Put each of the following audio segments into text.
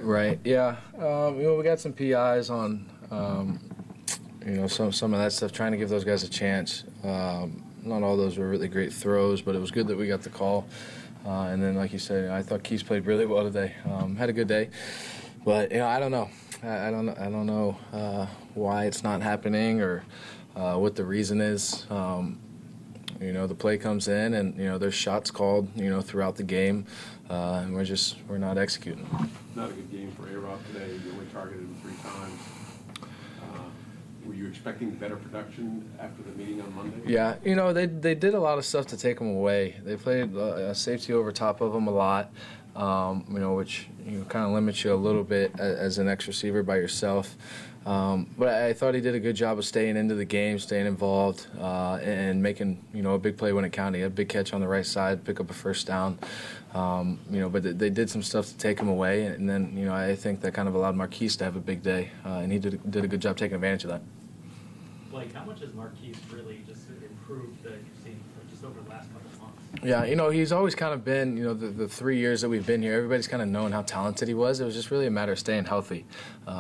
Right. Yeah. We got some PIs on, some of that stuff, trying to give those guys a chance. Not all those were really great throws, but it was good that we got the call. And then, like you said, I thought Keith played really well today. Had a good day, but I don't know. I don't know why it's not happening or what the reason is. The play comes in, and there's shots called throughout the game, and we're not executing. Not a good game for A-Rob today. You only targeted him 3 times. Were you expecting better production after the meeting on Monday? Yeah, they did a lot of stuff to take him away. They played safety over top of him a lot, which kind of limits you a little bit as an X receiver by yourself. But I thought he did a good job of staying into the game, staying involved, and making a big play when it counted. He had a big catch on the right side, pick up a first down. But they did some stuff to take him away, and then I think that kind of allowed Marquise to have a big day, and he did a good job taking advantage of that. Blake, how much has Marquise really just improved that you've seen just over the last couple of months? Yeah, he's always kind of been, the 3 years that we've been here, everybody's kind of known how talented he was. It was just really a matter of staying healthy.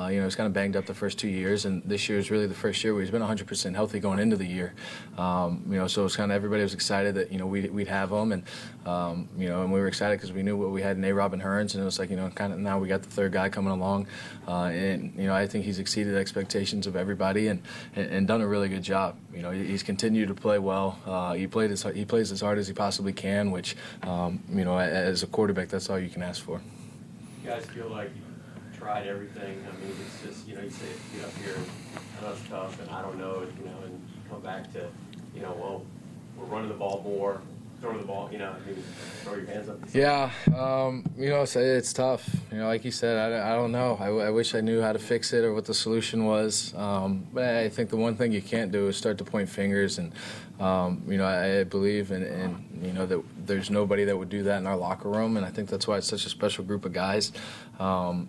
He was kind of banged up the first 2 years, and this year is really the first year where he's been 100% healthy going into the year. So it's kind of everybody was excited that, we'd have him, and, and we were excited because we knew what we had in A-Rob and Hearns, and it was like, kind of now we got the third guy coming along, and, I think he's exceeded expectations of everybody and done a really good job. He's continued to play well. He plays as hard as he possibly can, which, as a quarterback, that's all you can ask for. You guys feel like you've tried everything? I mean, it's just, you say, get up here, I know it's tough, and I don't know, and you come back to, well, we're running the ball more, throwing the ball, throw your hands up. Yeah, it's tough. Like you said, I don't know. I wish I knew how to fix it or what the solution was. But I think the one thing you can't do is start to point fingers. And, I believe in that there's nobody that would do that in our locker room. And I think that's why it's such a special group of guys. And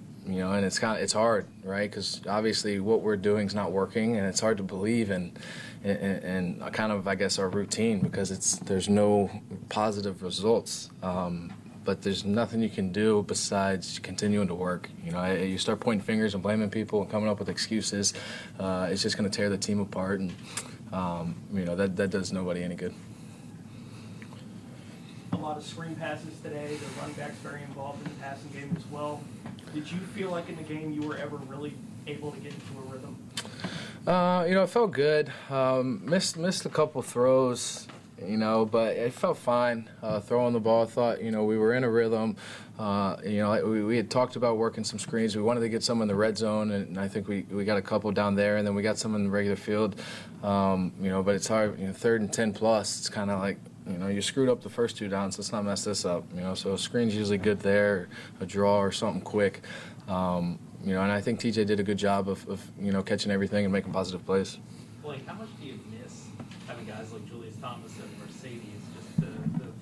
it's hard, right? Because obviously what we're doing is not working, and it's hard to believe in kind of, I guess, our routine because there's no positive results. But there's nothing you can do besides continuing to work. You start pointing fingers and blaming people and coming up with excuses. It's just going to tear the team apart, and that does nobody any good. A lot of screen passes today. The running back's very involved in the passing game as well. Did you feel like in the game you were ever really able to get into a rhythm? It felt good. Missed a couple throws, but it felt fine. Throwing the ball, I thought, we were in a rhythm. We had talked about working some screens. We wanted to get some in the red zone, and I think we got a couple down there, and then we got some in the regular field. But it's hard, 3rd and 10 plus. It's kind of like, you screwed up the first 2 downs, let's not mess this up. So a screen's usually good there, a draw or something quick. And I think TJ did a good job of catching everything and making positive plays. Blake, how much do you miss having guys like Julius Thomas and Mercedes just to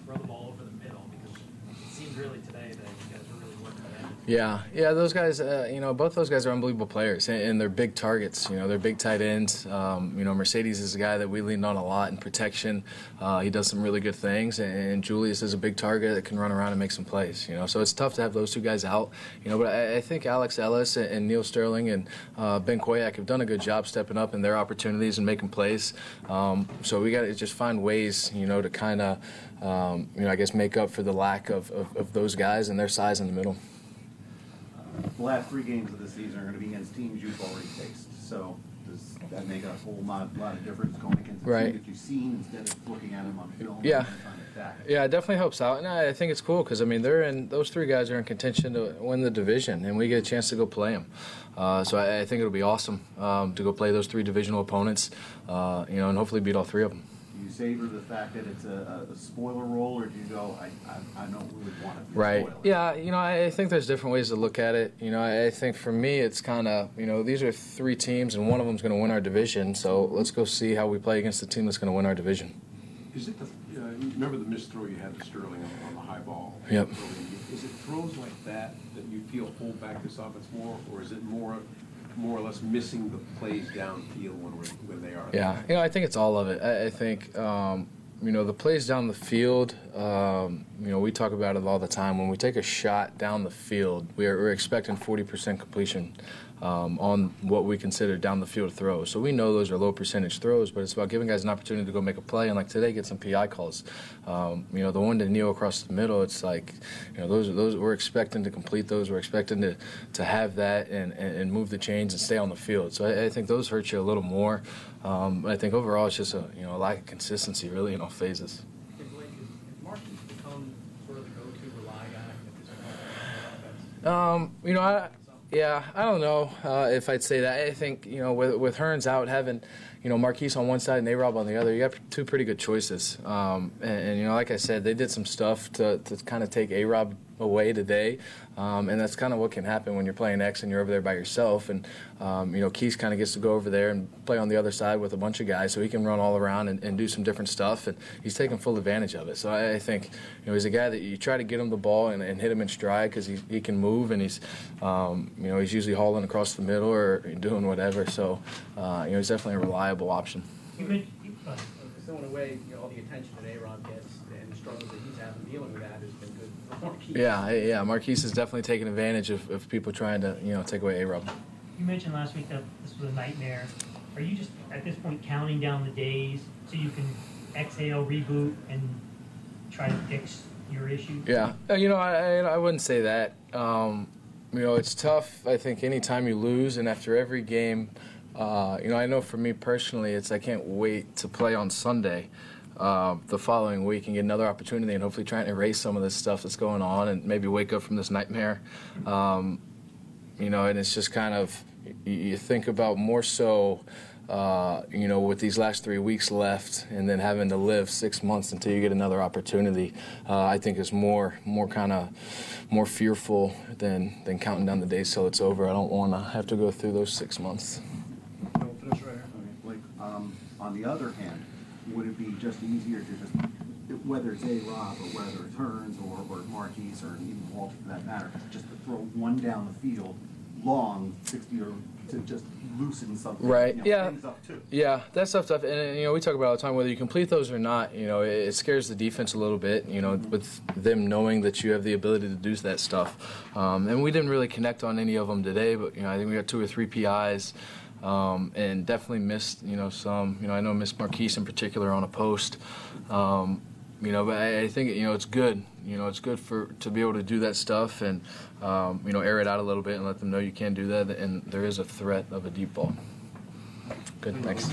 throw the ball over the middle? Because it seemed really today that you guys were really working that. Yeah, those guys, both those guys are unbelievable players, and they're big targets. They're big tight ends. Mercedes is a guy that we leaned on a lot in protection. He does some really good things, and Julius is a big target that can run around and make some plays. So it's tough to have those 2 guys out. But I think Alex Ellis and Neil Sterling and Ben Koyak have done a good job stepping up in their opportunities and making plays. So we got to just find ways, to kind of, I guess, make up for the lack of those guys and their size in the middle. The last 3 games of the season are going to be against teams you've already faced. So does that make a whole lot of difference going against the team that you've seen instead of looking at them on film and trying to attack? Yeah, it definitely helps out. And I think it's cool because, those 3 guys are in contention to win the division, and we get a chance to go play them. So I think it'll be awesome to go play those 3 divisional opponents, and hopefully beat all 3 of them. Do you savor the fact that it's a spoiler role, or do you go, I don't really want to be right. a spoiler? Yeah, I think there's different ways to look at it. I think for me it's kind of, these are 3 teams, and one of them's going to win our division, so let's go see how we play against the team that's going to win our division. Is it remember the missed throw you had to Sterling on the high ball? Yep. Is it throws like that you feel hold back this offense more, or is it more or less missing the plays downfield when they are? Yeah, I think it's all of it. I think The plays down the field, we talk about it all the time. When we take a shot down the field, we're expecting 40% completion on what we consider down the field throws. So we know those are low percentage throws, but it's about giving guys an opportunity to go make a play. And like today, get some PI calls. The one to Neal across the middle, it's like, those we're expecting to complete those. We're expecting to have that and move the chains and stay on the field. So I think those hurt you a little more. I think overall it's just a lack of consistency really in all phases. Blake, has Marquise become sort of the go-to rely guy at this point? I don't know if I'd say that. I think, with Hearns out, having, Marquise on one side and A-Rob on the other, you got two pretty good choices. And like I said, they did some stuff to kind of take A-Rob away today. And that's kind of what can happen when you're playing X and you're over there by yourself. And, Keith kind of gets to go over there and play on the other side with a bunch of guys so he can run all around and do some different stuff. And he's taking full advantage of it. So I think, he's a guy that you try to get him the ball and hit him in stride because he can move and he's, he's usually hauling across the middle or doing whatever. So, he's definitely a reliable option. Throwing away all the attention that A-Rob gets and the struggles that he's having dealing with that has been good for Marquise. Yeah. Marquise is definitely taking advantage of people trying to, take away A-Rob. You mentioned last week that this was a nightmare. Are you just, at this point, counting down the days so you can exhale, reboot, and try to fix your issues? Yeah. I wouldn't say that. It's tough, I think, anytime you lose, and after every game, I know for me personally, I can't wait to play on Sunday the following week and get another opportunity and hopefully try and erase some of this stuff that's going on and maybe wake up from this nightmare. And it's just kind of, you think about more so, with these last 3 weeks left and then having to live 6 months until you get another opportunity, I think is more fearful than counting down the days till it's over. I don't want to have to go through those 6 months. Okay, Blake, on the other hand, would it be just easier to just, whether it's A-Rob or whether it's Hearns or Marquise or even Walter for that matter, just to throw one down the field long, 60 or to just loosen something, right? things up too. Yeah, that stuff's tough. And we talk about all the time whether you complete those or not. It scares the defense a little bit. With them knowing that you have the ability to do that stuff. And we didn't really connect on any of them today, but I think we got 2 or 3 PIs. And definitely missed, some. I know missed Marquise in particular on a post. But I think it's good. It's good to be able to do that stuff and air it out a little bit and let them know you can do that. And there is a threat of a deep ball. Good, thanks.